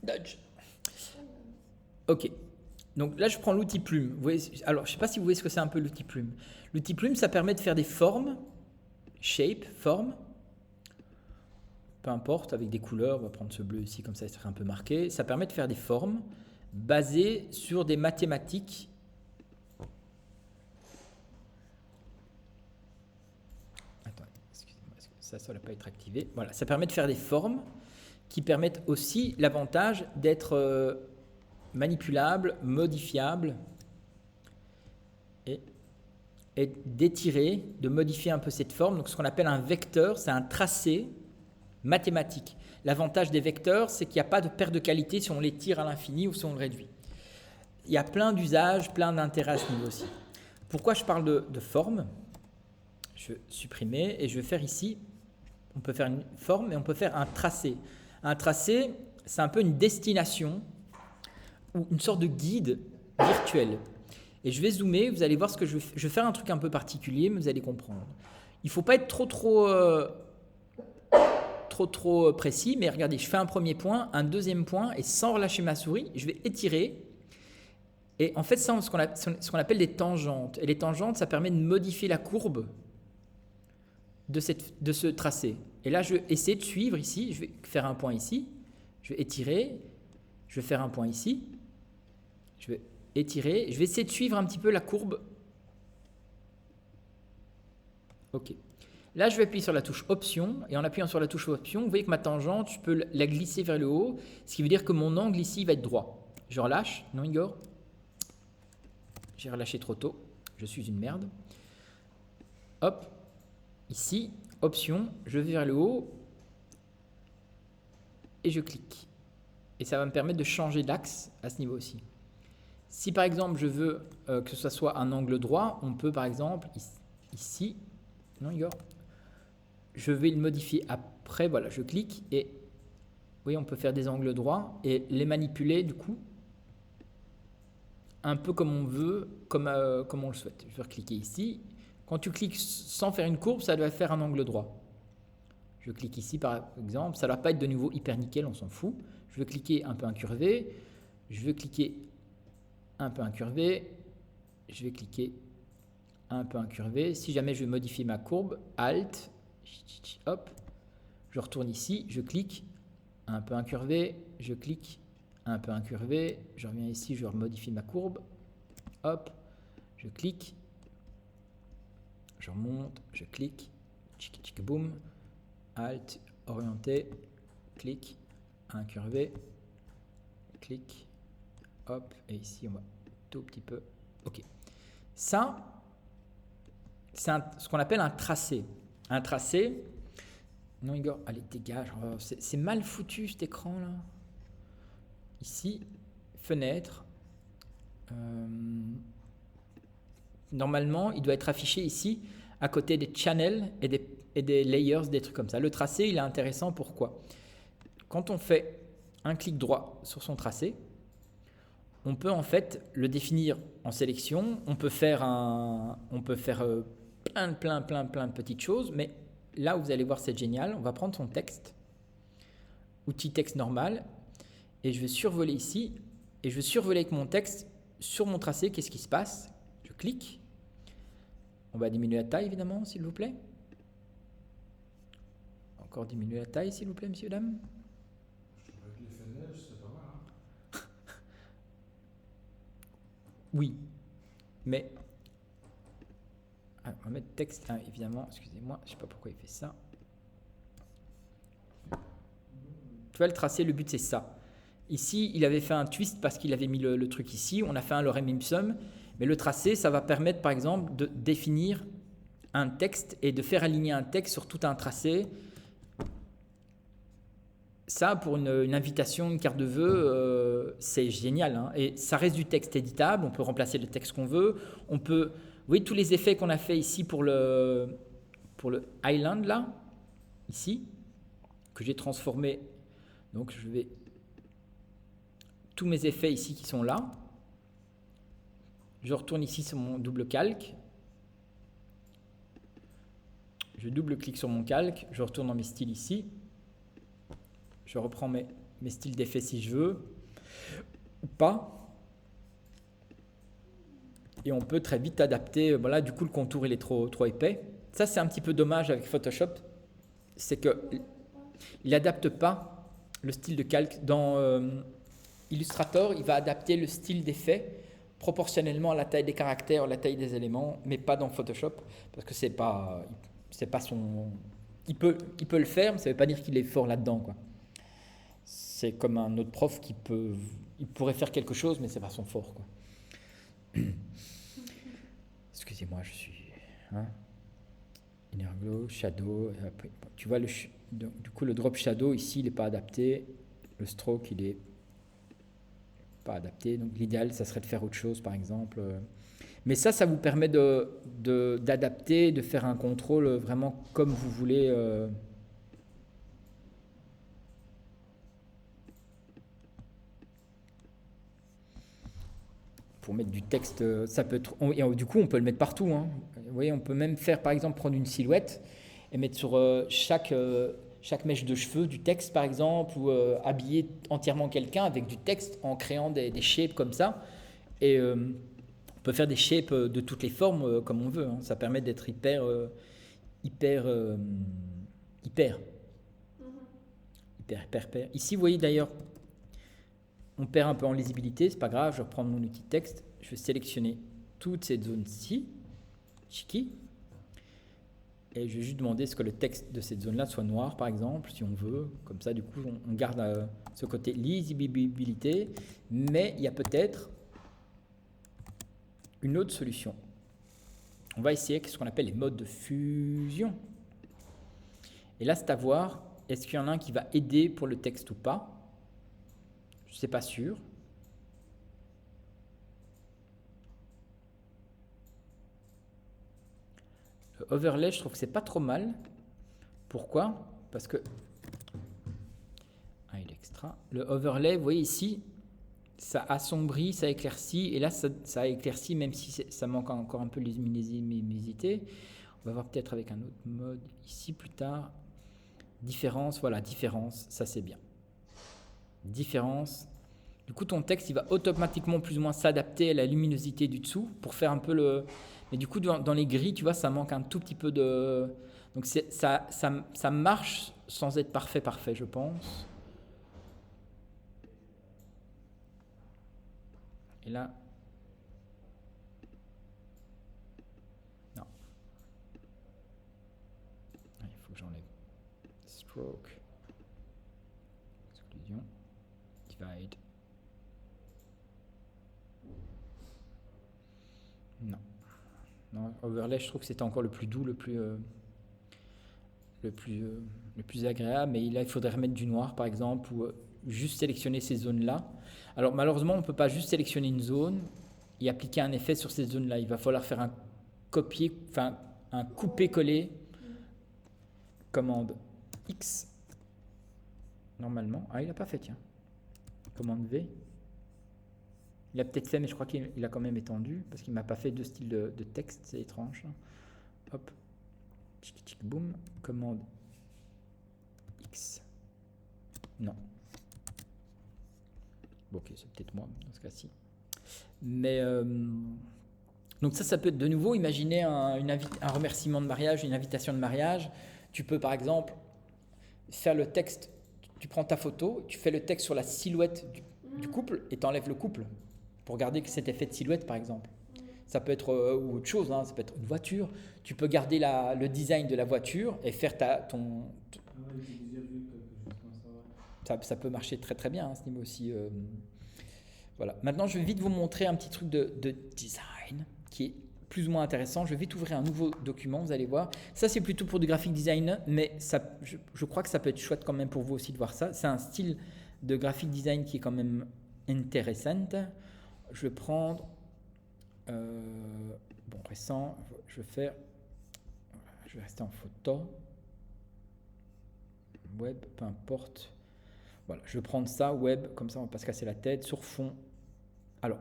Dodge. Ok. Donc là, je prends l'outil plume. Vous voyez, alors, je ne sais pas si vous voyez ce que c'est un peu l'outil plume. L'outil plume, ça permet de faire des formes, shape, forme, peu importe, avec des couleurs. On va prendre ce bleu ici, comme ça, il sera un peu marqué. Ça permet de faire des formes basées sur des mathématiques. Attendez, excusez-moi, ça ne va pas être activé. Voilà, ça permet de faire des formes qui permettent aussi l'avantage d'être manipulables, modifiables et d'étirer, de modifier un peu cette forme. Donc ce qu'on appelle un vecteur, c'est un tracé mathématique. L'avantage des vecteurs, c'est qu'il n'y a pas de perte de qualité si on les tire à l'infini ou si on le réduit. Il y a plein d'usages, plein d'intérêts à ce niveau aussi. Pourquoi je parle de forme? Je vais supprimer et je vais faire ici, on peut faire une forme et on peut faire un tracé. Un tracé, c'est un peu une destination ou une sorte de guide virtuel. Et je vais zoomer, vous allez voir ce que je vais faire un truc un peu particulier, mais vous allez comprendre. Il ne faut pas être trop précis, mais regardez, je fais un premier point, un deuxième point, et sans relâcher ma souris, je vais étirer. Et en fait, ça, ce qu'on appelle des tangentes. Et les tangentes, ça permet de modifier la courbe de ce tracé. Et là, je vais essayer de suivre ici, je vais faire un point ici, je vais étirer, je vais faire un point ici, je vais étirer, je vais essayer de suivre un petit peu la courbe. Ok. Là, je vais appuyer sur la touche Option, et en appuyant sur la touche Option, vous voyez que ma tangente, je peux la glisser vers le haut, ce qui veut dire que mon angle ici va être droit. Je relâche, non Igor? J'ai relâché trop tôt, je suis une merde. Hop, ici, Option, je vais vers le haut, et je clique. Et ça va me permettre de changer d'axe à ce niveau aussi. Si par exemple je veux que ce soit un angle droit, on peut par exemple ici, non Igor, je vais le modifier après, voilà, je clique et vous voyez, on peut faire des angles droits et les manipuler du coup un peu comme on veut, comme on le souhaite. Je vais cliquer ici. Quand tu cliques sans faire une courbe, ça doit faire un angle droit. Je clique ici par exemple, ça ne doit pas être de nouveau hyper nickel, on s'en fout. Je vais cliquer un peu incurvé, je vais cliquer un peu incurvé, je vais cliquer un peu incurvé. Si jamais je veux modifier ma courbe, Alt, hop, je retourne ici, je clique un peu incurvé, je clique un peu incurvé, je reviens ici, je modifie ma courbe, hop, je clique, je remonte, je clique, tchic tchic boum, Alt, orienté, clic, incurvé, clic, hop, et ici on va tout petit peu, ok. Ça, c'est ce qu'on appelle un tracé. Un tracé, non Igor, allez dégage, c'est mal foutu cet écran là. Ici, fenêtre, normalement il doit être affiché ici à côté des channels et des layers, des trucs comme ça. Le tracé il est intéressant, pourquoi? Quand on fait un clic droit sur son tracé, on peut en fait le définir en sélection, on peut faire plein de petites choses, mais là où vous allez voir c'est génial, on va prendre son texte, outil texte normal, et je vais survoler ici, et je vais survoler avec mon texte sur mon tracé, qu'est-ce qui se passe? Je clique, on va diminuer la taille évidemment s'il vous plaît, encore diminuer la taille s'il vous plaît messieurs, dames. Avec les fenêtres, c'est pas mal, hein. Oui, mais on va mettre texte, évidemment, excusez-moi, je ne sais pas pourquoi il fait ça. Tu vois le tracé, le but c'est ça. Ici, il avait fait un twist parce qu'il avait mis le truc ici, on a fait un lorem ipsum, mais le tracé, ça va permettre par exemple de définir un texte et de faire aligner un texte sur tout un tracé. Ça, pour une invitation, une carte de vœux, c'est génial, hein. Et ça reste du texte éditable, on peut remplacer le texte qu'on veut, on peut... Vous voyez tous les effets qu'on a fait ici pour le Island, là, ici, que j'ai transformé. Donc, je vais... Tous mes effets ici qui sont là. Je retourne ici sur mon double calque. Je double-clique sur mon calque, je retourne dans mes styles ici. Je reprends mes styles d'effet si je veux, ou pas. Et on peut très vite adapter. Voilà, du coup, le contour, il est trop épais. Ça, c'est un petit peu dommage avec Photoshop. C'est qu'il n'adapte pas le style de calque. Dans Illustrator, il va adapter le style d'effet proportionnellement à la taille des caractères, à la taille des éléments, mais pas dans Photoshop, parce que c'est pas son... Il peut le faire, mais ça ne veut pas dire qu'il est fort là-dedans, quoi. C'est comme un autre prof il pourrait faire quelque chose, mais c'est pas son fort, quoi. Excusez-moi, je suis... Inner Glow, Shadow... Tu vois, du coup, le Drop Shadow, ici, il n'est pas adapté. Le Stroke, il est pas adapté. Donc, l'idéal, ça serait de faire autre chose, par exemple. Mais ça vous permet d'adapter, de faire un contrôle vraiment comme vous voulez. Pour mettre du texte, ça peut être, et du coup, on peut le mettre partout. Vous voyez, on peut même faire, par exemple, prendre une silhouette et mettre sur chaque mèche de cheveux du texte, par exemple, ou habiller entièrement quelqu'un avec du texte en créant des shapes comme ça. Et on peut faire des shapes de toutes les formes comme on veut. Ça permet d'être hyper. Ici, vous voyez d'ailleurs, on perd un peu en lisibilité, c'est pas grave, je vais reprendre mon outil de texte, je vais sélectionner toute cette zone-ci, Chiki, et je vais juste demander ce que le texte de cette zone-là soit noir, par exemple, si on veut, comme ça, du coup, on garde ce côté lisibilité, mais il y a peut-être une autre solution. On va essayer ce qu'on appelle les modes de fusion. Et là, c'est à voir, est-ce qu'il y en a un qui va aider pour le texte ou pas? Je ne suis pas sûr. Le overlay, je trouve que c'est pas trop mal. Pourquoi? Parce que... il est extra. Le overlay, vous voyez ici, ça assombrit, ça éclaircit. Et là, ça éclaircit, même si ça manque encore un peu de luminosité. On va voir peut-être avec un autre mode ici plus tard. Différence, voilà, différence, ça c'est bien. Différence. Du coup, ton texte, il va automatiquement plus ou moins s'adapter à la luminosité du dessous pour faire un peu le... Mais du coup, dans les gris, tu vois, ça manque un tout petit peu de... Donc, ça marche sans être parfait, je pense. Et là... Non. Il faut que j'enlève. Stroke. Exclusion. Divide. Non, overlay, je trouve que c'était encore le plus doux, le plus agréable. Mais là, il faudrait remettre du noir, par exemple, ou juste sélectionner ces zones-là. Alors, malheureusement, on ne peut pas juste sélectionner une zone et appliquer un effet sur ces zones-là. Il va falloir faire un coupé-coller. Commande X. Normalement. Il n'a pas fait, tiens. Commande V. Il a peut-être fait, mais je crois qu'il a quand même étendu, parce qu'il ne m'a pas fait deux styles de texte, c'est étrange. Hop, tchic, boum, commande X. Non. Bon, ok, c'est peut-être moi, dans ce cas-ci. Mais, donc ça peut être de nouveau, imaginez un remerciement de mariage, une invitation de mariage. Tu peux, par exemple, faire le texte, tu prends ta photo, tu fais le texte sur la silhouette du couple, et tu enlèves le couple. Pour garder cet effet de silhouette, par exemple. Ça peut être ou autre chose, ça peut être une voiture. Tu peux garder le design de la voiture et faire ça peut marcher très très bien à ce niveau aussi. Voilà. Maintenant, je vais vite vous montrer un petit truc de design qui est plus ou moins intéressant. Je vais vite ouvrir un nouveau document, vous allez voir. Ça, c'est plutôt pour du graphic design, mais je crois que ça peut être chouette quand même pour vous aussi de voir ça. C'est un style de graphic design qui est quand même intéressant. Je vais prendre récent, je vais rester en photo, web, peu importe. Voilà, je vais prendre ça, web, comme ça on va pas se casser la tête, sur fond. Alors,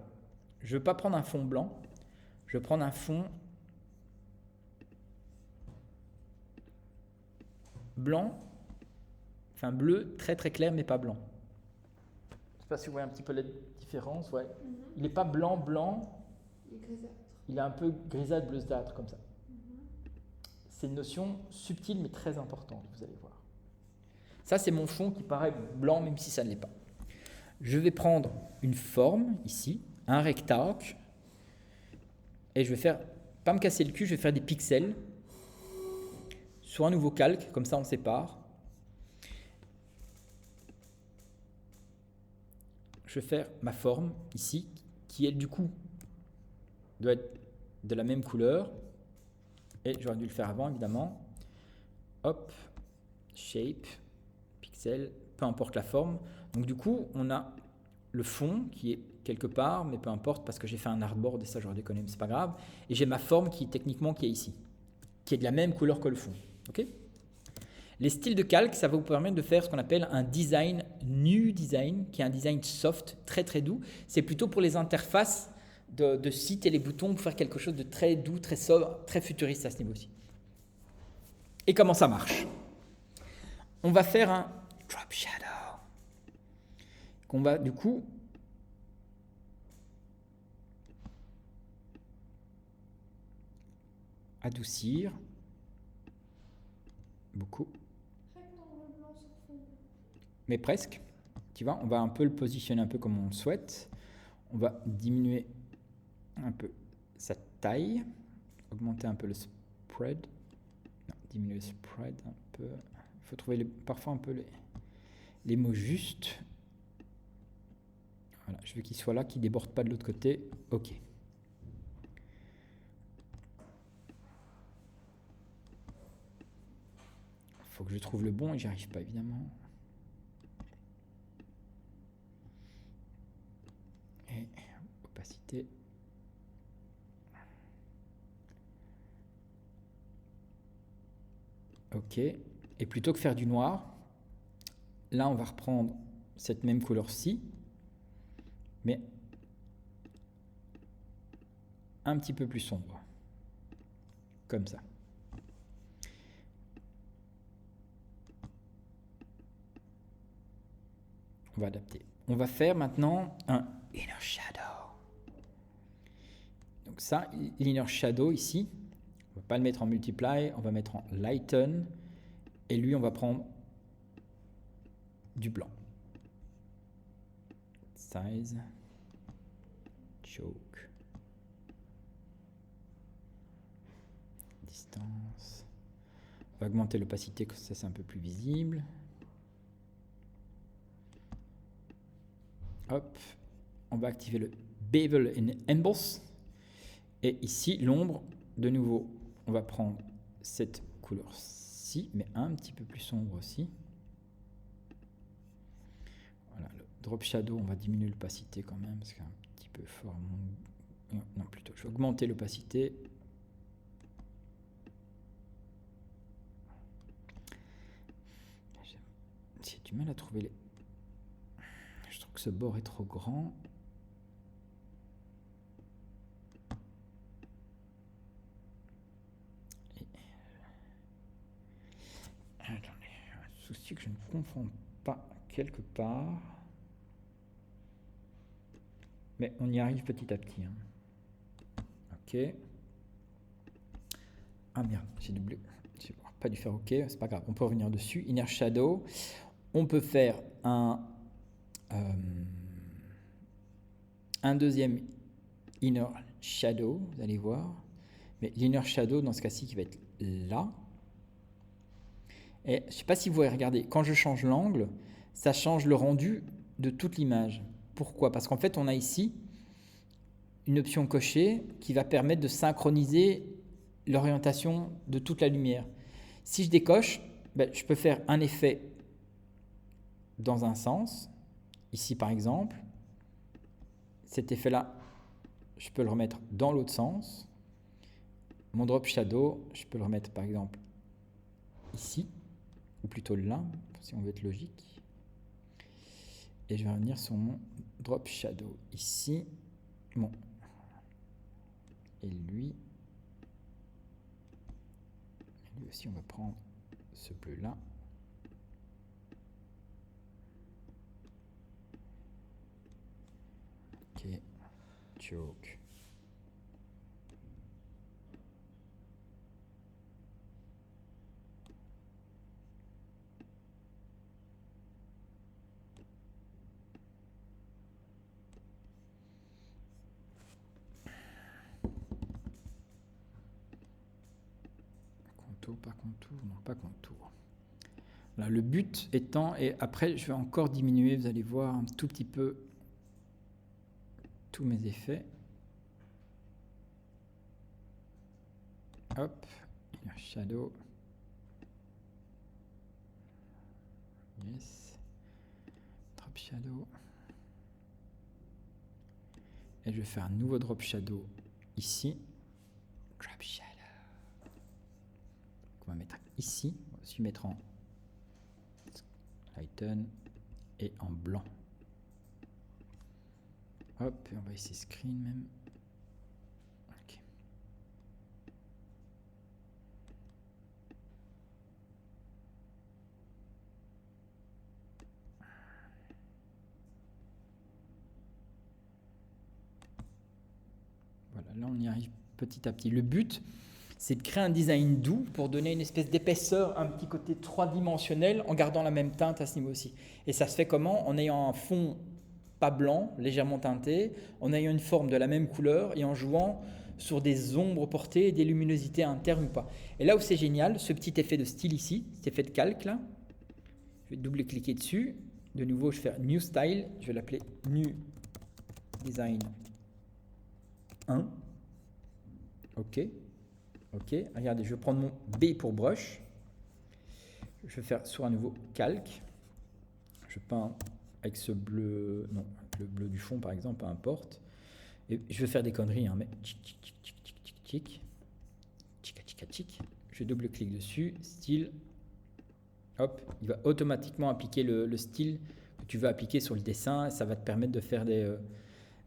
je ne vais pas prendre un fond blanc, je vais prendre un fond blanc, fait un bleu très très clair mais pas blanc. Je ne sais pas si vous voyez un petit peu la différence. Ouais. Il n'est pas blanc blanc, Il est grisâtre. il est un peu grisâtre bleuâtre comme ça. Mhm. C'est une notion subtile mais très importante, vous allez voir. Ça c'est mon fond qui paraît blanc même si ça ne l'est pas. Je vais prendre une forme ici, un rectangle, et je vais faire, pas me casser le cul, je vais faire des pixels sur un nouveau calque, comme ça on sépare. Je vais faire ma forme ici, qui elle du coup doit être de la même couleur, et j'aurais dû le faire avant évidemment. Hop, shape, pixel, peu importe la forme. Donc du coup on a le fond qui est quelque part, mais peu importe parce que j'ai fait un artboard et ça j'aurais déconné, mais c'est pas grave. Et j'ai ma forme qui techniquement qui est ici, qui est de la même couleur que le fond. Ok ? Les styles de calque, ça va vous permettre de faire ce qu'on appelle un design new design, qui est un design soft, très très doux. C'est plutôt pour les interfaces de sites et les boutons pour faire quelque chose de très doux, très sobre, très futuriste à ce niveau-ci. Et comment ça marche ? On va faire un drop shadow, qu'on va du coup adoucir beaucoup. Rectangle blanc sur fond. Mais presque. Tu vois, on va un peu le positionner un peu comme on le souhaite. On va diminuer un peu sa taille, augmenter un peu le spread. Non, diminuer le spread un peu. Il faut trouver parfois un peu les mots justes. Voilà, je veux qu'il soit là, qu'il ne déborde pas de l'autre côté. OK. Il faut que je trouve le bon et j'y arrive pas évidemment. Et opacité. OK. Et plutôt que faire du noir, là on va reprendre cette même couleur-ci, mais un petit peu plus sombre. Comme ça. On va adapter. On va faire maintenant un inner shadow. Donc ça, l'inner shadow ici, on ne va pas le mettre en multiply, on va mettre en lighten. Et lui, on va prendre du blanc. Size, choke, distance. On va augmenter l'opacité, comme ça c'est un peu plus visible. Hop, on va activer le Bevel and Emboss. Et ici, l'ombre, de nouveau, on va prendre cette couleur-ci, mais un petit peu plus sombre aussi. Voilà, le drop shadow, on va diminuer l'opacité quand même, parce qu'il est un petit peu fort. Non, plutôt, je vais augmenter l'opacité. J'ai du mal à trouver les... Je trouve que ce bord est trop grand. Attendez, un souci que je ne confonds pas quelque part. Mais on y arrive petit à petit. Hein. Ok. Ah merde, j'ai doublé. J'ai pas dû faire OK, c'est pas grave. On peut revenir dessus. Inner Shadow. On peut faire un deuxième Inner Shadow, vous allez voir. Mais l'Inner Shadow, dans ce cas-ci, qui va être là. Et je ne sais pas si vous voyez, regardez, quand je change l'angle, ça change le rendu de toute l'image. Pourquoi ? Parce qu'en fait, on a ici une option cochée qui va permettre de synchroniser l'orientation de toute la lumière. Si je décoche, je peux faire un effet dans un sens. Ici, par exemple, cet effet-là, je peux le remettre dans l'autre sens. Mon drop shadow, je peux le remettre, par exemple, ici, ou plutôt là, si on veut être logique. Et je vais revenir sur mon drop shadow ici. Bon. Et lui aussi, on va prendre ce bleu-là. Ok, choke. Contour, pas contour, non pas contour. Là, le but étant, et après je vais encore diminuer, vous allez voir un tout petit peu tous mes effets. Hop, inner shadow. Yes. Drop shadow. Et je vais faire un nouveau drop shadow ici. Drop shadow. On va mettre ici. On va aussi mettre en lighten et en blanc. Hop, et on va essayer screen même. Ok. Voilà, là on y arrive petit à petit. Le but, c'est de créer un design doux pour donner une espèce d'épaisseur, un petit côté 3-dimensionnel en gardant la même teinte à ce niveau aussi. Et ça se fait comment? En ayant un fond pas blanc, légèrement teinté, en ayant une forme de la même couleur et en jouant sur des ombres portées et des luminosités internes ou pas. Et là où c'est génial, ce petit effet de style ici, cet effet de calque là, je vais double-cliquer dessus. De nouveau, je fais New Style, je vais l'appeler New Design 1. OK. OK. Regardez, je vais prendre mon B pour brush. Je vais faire sur un nouveau calque. Je peins avec ce bleu, non, le bleu du fond par exemple, peu importe. Et je vais faire des conneries, hein, mais je double-clique dessus, style. Hop, il va automatiquement appliquer le style que tu veux appliquer sur le dessin. Ça va te permettre de faire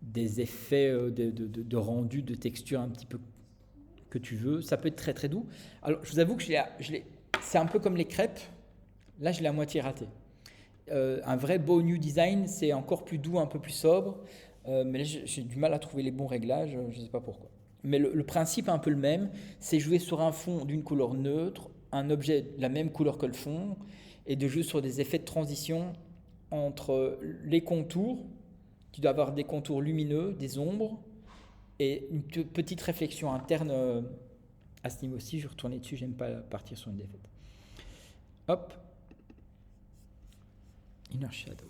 des effets de rendu, de texture un petit peu que tu veux. Ça peut être très très doux. Alors, je vous avoue que c'est un peu comme les crêpes. Là, je l'ai à moitié raté. Un vrai beau new design, c'est encore plus doux, un peu plus sobre. Mais là, j'ai du mal à trouver les bons réglages. Je ne sais pas pourquoi. Mais le principe est un peu le même. C'est jouer sur un fond d'une couleur neutre, un objet de la même couleur que le fond, et de jouer sur des effets de transition entre les contours. Tu dois avoir des contours lumineux, des ombres, et une petite réflexion interne à ce niveau-ci. Je vais retourner dessus, j'aime pas partir sur une défaite. Hop. Inner Shadow.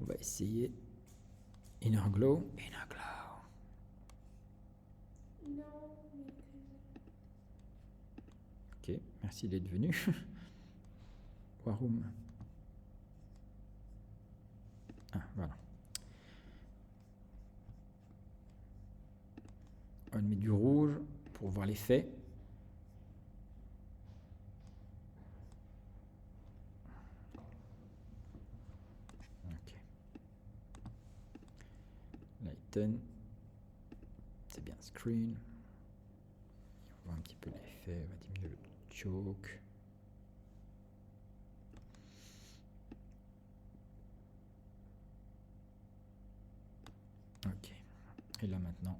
On va essayer Inner Glow. Inner Glow. Non, mais... Ok, merci d'être venu. Warum. Ah, voilà. On met du rouge pour voir l'effet. Ok. Lighten. C'est bien screen. On voit un petit peu l'effet. On va diminuer le choke. Ok. Et là maintenant,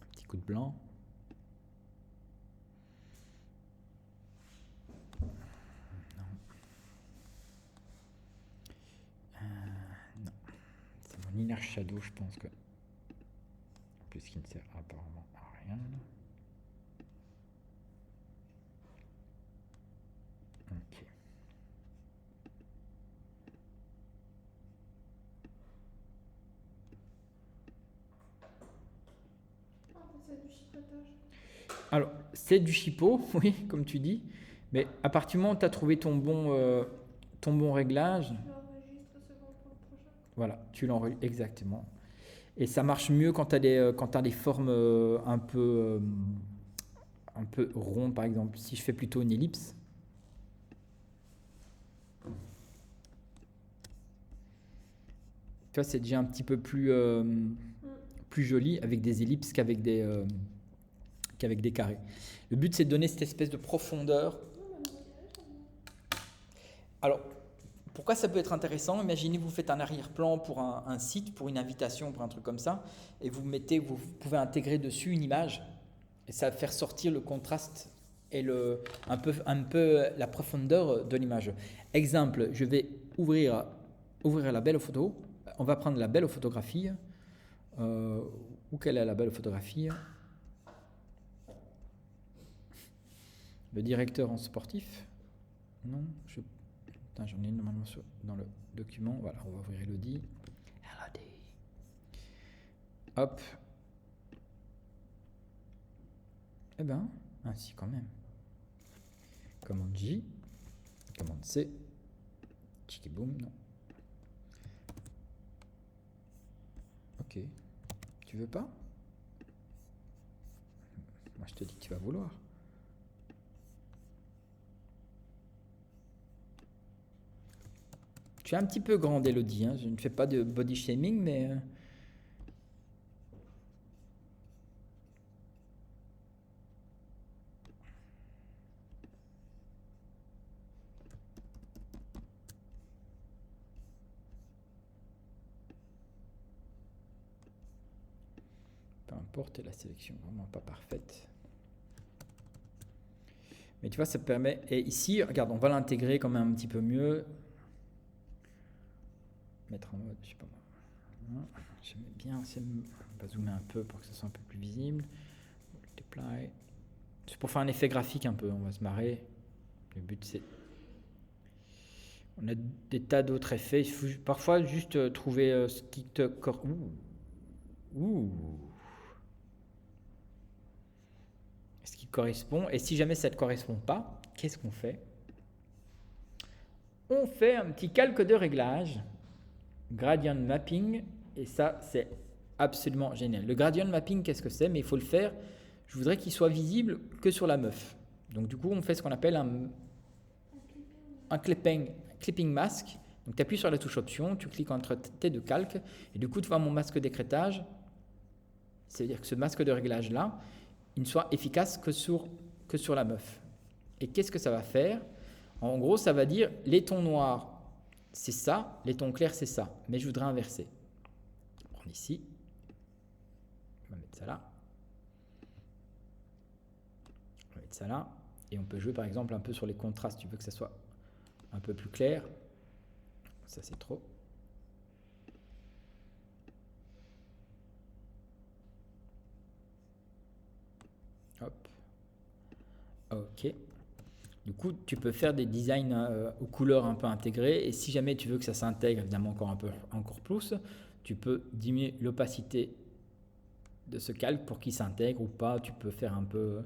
un petit coup de blanc. Non. Non. C'est mon inner shadow, je pense que. En plus, qui ne sert apparemment à rien. Ok. c'est du chipotage. Alors, c'est du chipot, oui, comme tu dis. Mais à partir du moment où tu as trouvé ton bon réglage, Je l'enregistre seulement pour le prochain. voilà, tu l'enregistres exactement. Et ça marche mieux quand tu as des formes un peu rondes, par exemple. Si je fais plutôt une ellipse. Tu vois, c'est déjà un petit peu plus joli avec des ellipses qu'avec des carrés. Le but, c'est de donner cette espèce de profondeur. Alors, Pourquoi ça peut être intéressant? Imaginez vous faites un arrière-plan pour un site, pour une invitation, pour un truc comme ça, et vous pouvez intégrer dessus une image, et ça va faire sortir le contraste et un peu la profondeur de l'image. Exemple, je vais ouvrir la belle photo. On va prendre la belle photographie. Où quelle est la belle photographie? Le directeur en sportif? Non, j'en ai normalement dans le document. Voilà, on va ouvrir Elodie. Hop. Eh ben, ainsi quand même. Commande J, commande C, Chikiboom, non. Ok, tu veux pas? Moi je te dis que tu vas vouloir. Tu es un petit peu grande, Elodie, hein. Je ne fais pas de body shaming, mais... peu importe, la sélection vraiment pas parfaite. Mais tu vois, ça permet... Et ici, regarde, on va l'intégrer quand même un petit peu mieux. Mettre en mode, je sais pas moi. J'aime bien, on va zoomer un peu pour que ça soit un peu plus visible. Multiply. C'est pour faire un effet graphique un peu, on va se marrer. Le but c'est... On a des tas d'autres effets. Il faut parfois juste trouver ce qui te... Ce qui correspond. Et si jamais ça ne te correspond pas, qu'est-ce qu'on fait? On fait un petit calque de réglage. Gradient mapping. Et ça, c'est absolument génial. Le gradient mapping, qu'est-ce que c'est? Mais il faut le faire. Je voudrais qu'il soit visible que sur la meuf. Donc du coup, on fait ce qu'on appelle un clipping mask. Donc tu appuies sur la touche option, tu cliques entre tes deux calques, et du coup tu vois mon masque d'écrêtage. C'est-à-dire que ce masque de réglage là, il ne soit efficace que sur la meuf. Et qu'est-ce que ça va faire? En gros, ça va dire les tons noirs, c'est ça, les tons clairs, c'est ça. Mais je voudrais inverser. On va prendre ici. On va mettre ça là. On va mettre ça là. Et on peut jouer par exemple un peu sur les contrastes. Tu veux que ça soit un peu plus clair. Ça c'est trop. Hop. Ok. Du coup, tu peux faire des designs aux couleurs un peu intégrées. Et si jamais tu veux que ça s'intègre évidemment encore plus, tu peux diminuer l'opacité de ce calque pour qu'il s'intègre ou pas. Tu peux faire un peu...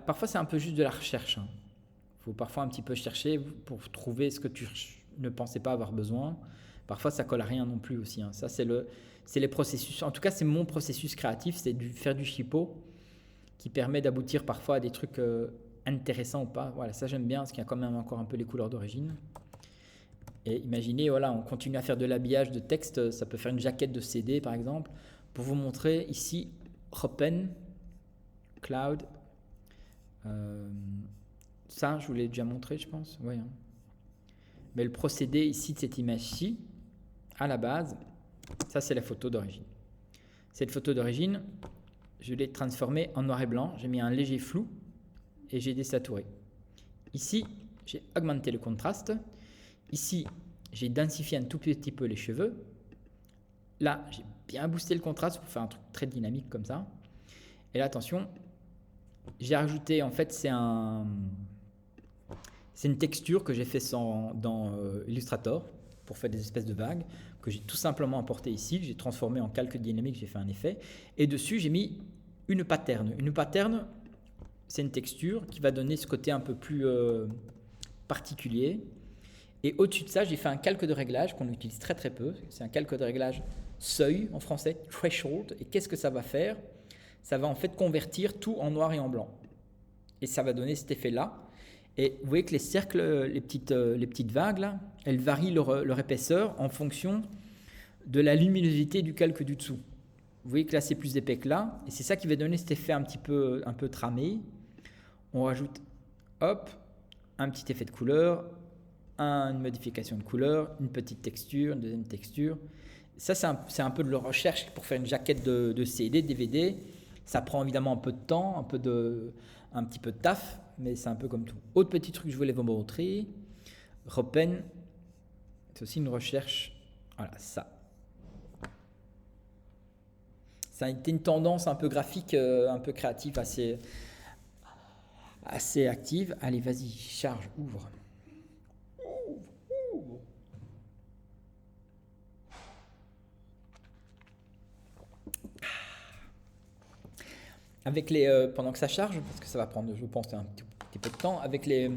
Parfois, c'est un peu juste de la recherche. Il faut parfois un petit peu chercher pour trouver ce que tu ne pensais pas avoir besoin. Parfois, ça colle à rien non plus aussi. Ça, c'est les processus. En tout cas, c'est mon processus créatif. C'est faire du chipo qui permet d'aboutir parfois à des trucs intéressants ou pas. Voilà, ça, j'aime bien parce qu'il y a quand même encore un peu les couleurs d'origine. Et imaginez, voilà, on continue à faire de l'habillage de texte. Ça peut faire une jaquette de CD, par exemple. Pour vous montrer ici, Open, Cloud. Ça, je vous l'ai déjà montré, je pense. Ouais, hein. Mais le procédé ici de cette image-ci, à la base, ça c'est la photo d'origine. Cette photo d'origine, je l'ai transformée en noir et blanc. J'ai mis un léger flou et j'ai désaturé. Ici, j'ai augmenté le contraste. Ici, j'ai densifié un tout petit peu les cheveux. Là, j'ai bien boosté le contraste pour faire un truc très dynamique comme ça. Et là, attention, j'ai rajouté, en fait, c'est une texture que j'ai fait dans Illustrator pour faire des espèces de vagues, que j'ai tout simplement importé ici, que j'ai transformé en calque dynamique, j'ai fait un effet. Et dessus, j'ai mis une pattern. Une pattern, c'est une texture qui va donner ce côté un peu plus particulier. Et au-dessus de ça, j'ai fait un calque de réglage qu'on utilise très très peu. C'est un calque de réglage seuil en français, threshold. Et qu'est-ce que ça va faire? Ça va en fait convertir tout en noir et en blanc. Et ça va donner cet effet-là. Et vous voyez que les cercles, les petites vagues, là, elles varient leur épaisseur en fonction de la luminosité du calque du dessous. Vous voyez que là, c'est plus épais que là. Et c'est ça qui va donner cet effet un peu tramé. On rajoute, hop, un petit effet de couleur. une modification de couleur, une petite texture, une deuxième texture. Ça, c'est un peu de la recherche pour faire une jaquette de CD, DVD. Ça prend évidemment un peu de temps, un petit peu de taf, mais c'est un peu comme tout. Autre petit truc que je voulais vous montrer, Ropen, c'est aussi une recherche. Voilà, ça. Ça a été une tendance un peu graphique, un peu créative, assez active. Allez, vas-y, charge, ouvre. Avec pendant que ça charge, parce que ça va prendre, je pense, un petit peu de temps, avec les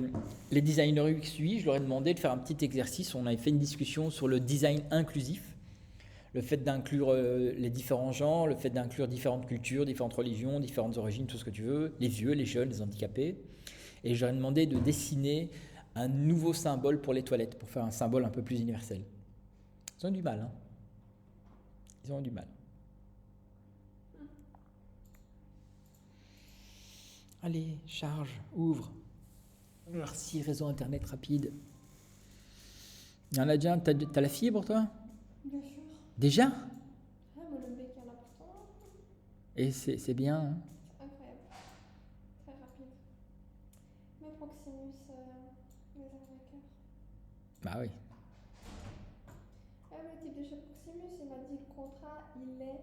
designers UX/UI, je leur ai demandé de faire un petit exercice. On avait fait une discussion sur le design inclusif, le fait d'inclure les différents genres, le fait d'inclure différentes cultures, différentes religions, différentes origines, tout ce que tu veux, les vieux, les jeunes, les handicapés. Et je leur ai demandé de dessiner un nouveau symbole pour les toilettes, pour faire un symbole un peu plus universel. Ils ont du mal, hein. Ils ont du mal. Allez, charge, ouvre. Merci, réseau internet rapide. Il y en a déjà, t'as la fibre toi? Bien sûr. Déjà? Ah, moi, le bec est important. Et c'est bien, hein? C'est incroyable. Très rapide. Mais Proximus, les arnaqueurs. Bah oui. Le type de chez Proximus, il m'a dit le contrat, il est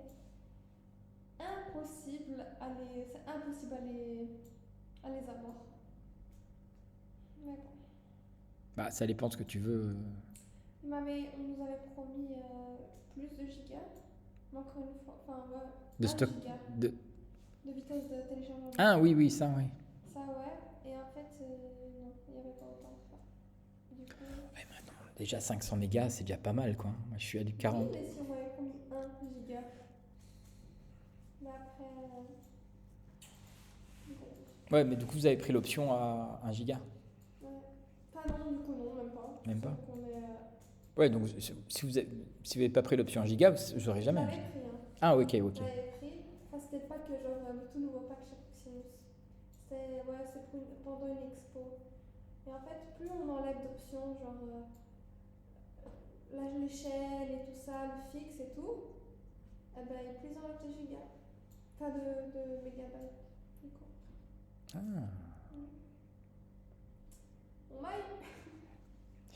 impossible c'est impossible à les avoir. Mais bon. Bah ça dépend de ce que tu veux. On nous avait promis plus de gigas. Mais encore une fois, enfin, ouais, De 1 stock. giga De... de vitesse de téléchargement. Ah oui, ça oui. Ça, ouais. Et en fait, non, il n'y avait pas autant que ça. Du coup. Ouais, maintenant, déjà 500 mégas, c'est déjà pas mal quoi. Moi je suis à du 40. Oui, mais si on m'avait promis 1 giga. Mais après. Ouais, mais du coup vous avez pris l'option à 1 giga. Ouais. Enfin, non, du coup, non, même pas. Même pas. Donc, on est. Ouais, donc si vous n'avez pas pris l'option 1 giga, vous n'aurez jamais. Je l'avais pris, hein. Ah ok. Je l'avais pris. Enfin, c'était pas que genre le tout nouveau pack chez Proximus. C'était pendant une expo. Et en fait, plus on enlève d'options, genre l'échelle et tout ça, le fixe et tout, eh ben, plus on enlève de gigas. Enfin, de mégabytes, du coup. Ah, On maille.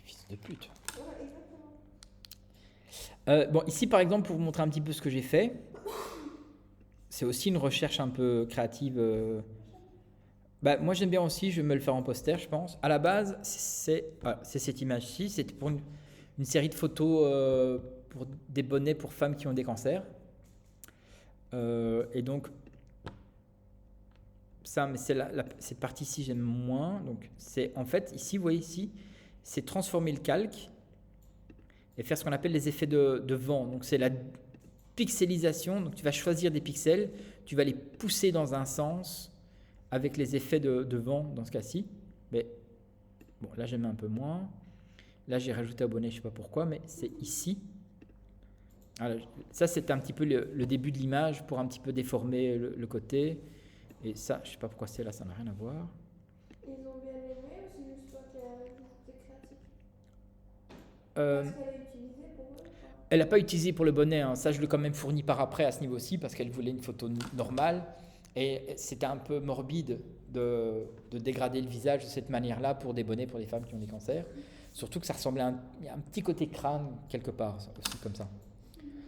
fils de pute. Ouais, exactement. Bon, ici par exemple, pour vous montrer un petit peu ce que j'ai fait, c'est aussi une recherche un peu créative. Bah, moi j'aime bien aussi, je vais me le faire en poster, je pense. À la base, c'est cette image-ci, c'était pour une série de photos pour des bonnets pour femmes qui ont des cancers. Et donc, ça, mais cette partie-ci, j'aime moins. Donc, c'est en fait, ici, vous voyez ici, c'est transformer le calque et faire ce qu'on appelle les effets de vent. Donc, c'est la pixelisation. Donc, tu vas choisir des pixels, tu vas les pousser dans un sens avec les effets de vent dans ce cas-ci. Mais bon, là, j'aime un peu moins. Là, j'ai rajouté abonné, je ne sais pas pourquoi, mais c'est ici. Alors, ça, c'est un petit peu le début de l'image pour un petit peu déformer le côté. Et ça, je ne sais pas pourquoi c'est là, ça n'a rien à voir. Ils ont bien aimé ou c'est juste toi qui es créatif? Euh, Parce qu'elle est utilisée pour eux ou pas? Elle n'a pas utilisé pour le bonnet, hein. Ça je l'ai quand même fourni par après à ce niveau-ci parce qu'elle voulait une photo normale et c'était un peu morbide de dégrader le visage de cette manière-là pour des bonnets pour les femmes qui ont des cancers. Surtout que ça ressemblait à un petit côté crâne quelque part aussi comme ça.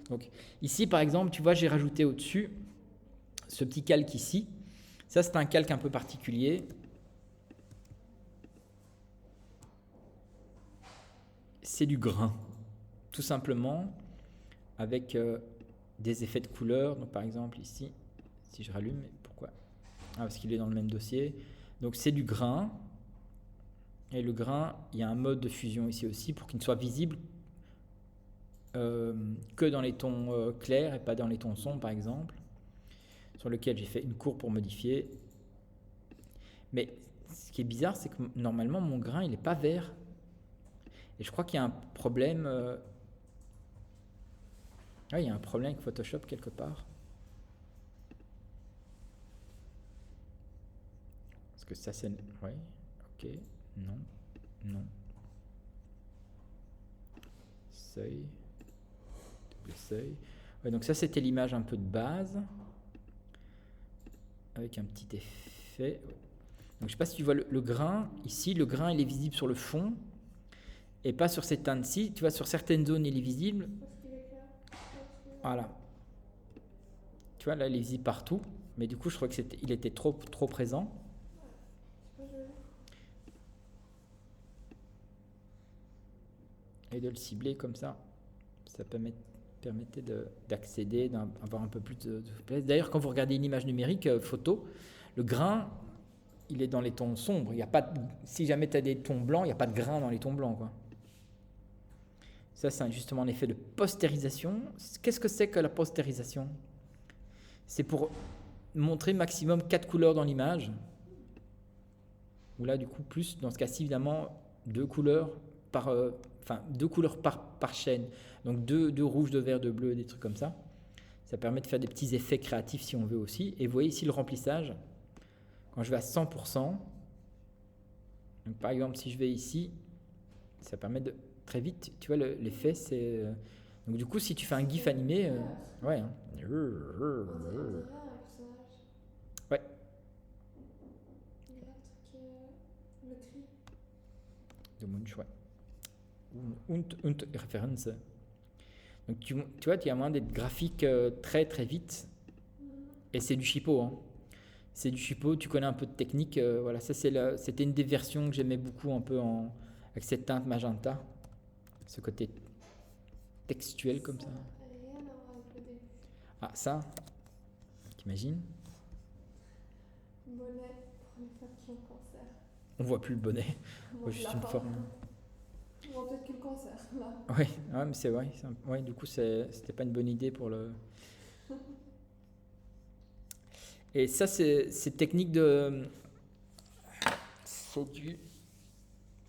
Donc ici par exemple, tu vois, j'ai rajouté au-dessus ce petit calque ici. Ça c'est un calque un peu particulier. C'est du grain, tout simplement, avec des effets de couleur. Donc par exemple ici, si je rallume, pourquoi? Ah, parce qu'il est dans le même dossier. Donc c'est du grain. Et le grain, il y a un mode de fusion ici aussi pour qu'il ne soit visible que dans les tons clairs et pas dans les tons sombres par exemple, sur lequel j'ai fait une courbe pour modifier. Mais ce qui est bizarre, c'est que normalement mon grain il n'est pas vert. Et je crois qu'il y a un problème. Il y a un problème avec Photoshop quelque part. Parce que ça c'est. Oui, ok, non, non. seuil. Double seuil. Ouais, donc ça, c'était l'image un peu de base. Avec un petit effet. Donc je sais pas si tu vois le grain. Ici, le grain, il est visible sur le fond. Et pas sur cette teinte-ci. Tu vois, sur certaines zones, il est visible. Parce qu'il est clair. Voilà. Tu vois, là, il est visible partout. Mais du coup, je crois qu'il était trop présent. C'est pas joli. Et de le cibler comme ça permettait d'accéder, d'avoir un peu plus de souplesse. D'ailleurs, quand vous regardez une image numérique photo, le grain, il est dans les tons sombres. Il y a pas si jamais tu as des tons blancs, il n'y a pas de grain dans les tons blancs, quoi. Ça, c'est justement un effet de postérisation. Qu'est-ce que c'est que la postérisation? C'est pour montrer maximum 4 couleurs dans l'image. Ou là, du coup, plus, dans ce cas-ci, évidemment, 2 couleurs par chaîne. Donc 2 rouges, 2 verts, 2 bleus, des trucs comme ça. Ça permet de faire des petits effets créatifs si on veut aussi. Et vous voyez ici le remplissage. Quand je vais à 100%, donc par exemple, si je vais ici, ça permet de très vite, tu vois, l'effet, c'est... Donc du coup, si tu fais un GIF animé, ouais. Hein. On dirait un personnage. Ouais. Il y a un truc le cri. De Munch, ouais. Und Reference. Donc tu vois, il y a moyen d'être graphique très très vite. Et c'est du chipo. Hein. C'est du chipo, tu connais un peu de technique. Voilà, ça c'était une des versions que j'aimais beaucoup un peu avec cette teinte magenta. Ce côté textuel comme ça. Rien à voir avec le début. Ah, ça, t'imagines? Bonnet pour les femmes qui ont cancer. On voit plus le bonnet. On Moi, voit je juste l'ai une pas. forme. On voit peut-être que le cancer, là. Oui, ouais, mais c'est vrai. Ouais, du coup, c'était pas une bonne idée pour le. Et ça, c'est technique de. C'est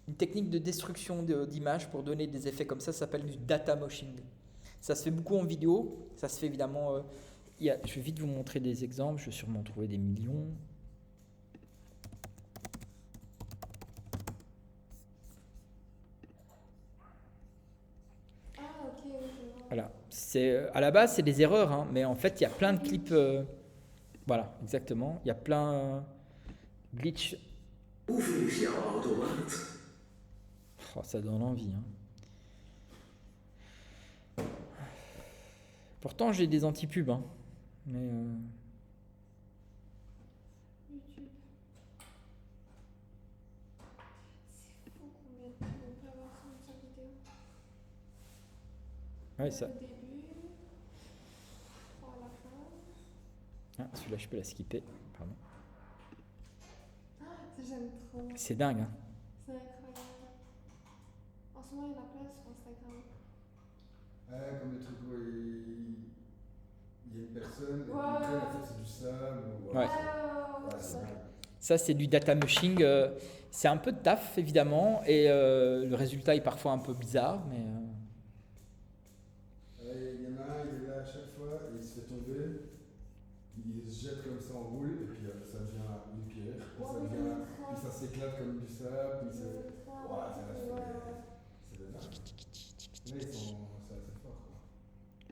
une technique de destruction d'images pour donner des effets comme ça s'appelle du data moshing. Ça se fait beaucoup en vidéo. Ça se fait évidemment. Je vais vite vous montrer des exemples. Je vais sûrement trouver des millions. Ah, ok, oui, je vois. Voilà. À la base, c'est des erreurs, hein, mais en fait, il y a plein de clips. Voilà, exactement. Il y a plein glitch. Oh, ça donne envie. Hein. Pourtant, j'ai des anti-pubs, hein, mais YouTube. C'est fou combien de temps on peut avoir sur une seule vidéo. ouais, ça. Au début, 3 à la fin. Ah, celui-là, je peux la skipper. Pardon. Ah, ça j'aime trop. C'est dingue. Hein. C'est incroyable. En ce moment, il y en a plein sur Instagram. Comme le truc où il y a une personne, et puis Ouais. après, en fait, c'est du sable. Ou, Ouais. c'est vrai. Ça, c'est du data mushing. C'est un peu de taf, évidemment, et le résultat est parfois un peu bizarre, mais. Il y en a un, il est là à chaque fois, et il se fait tomber. Il se jette comme ça en roule, et puis ça devient une pierre. Puis ça s'éclate comme du sable. Puis c'est. Ouais, c'est dingue. Mais ils sont.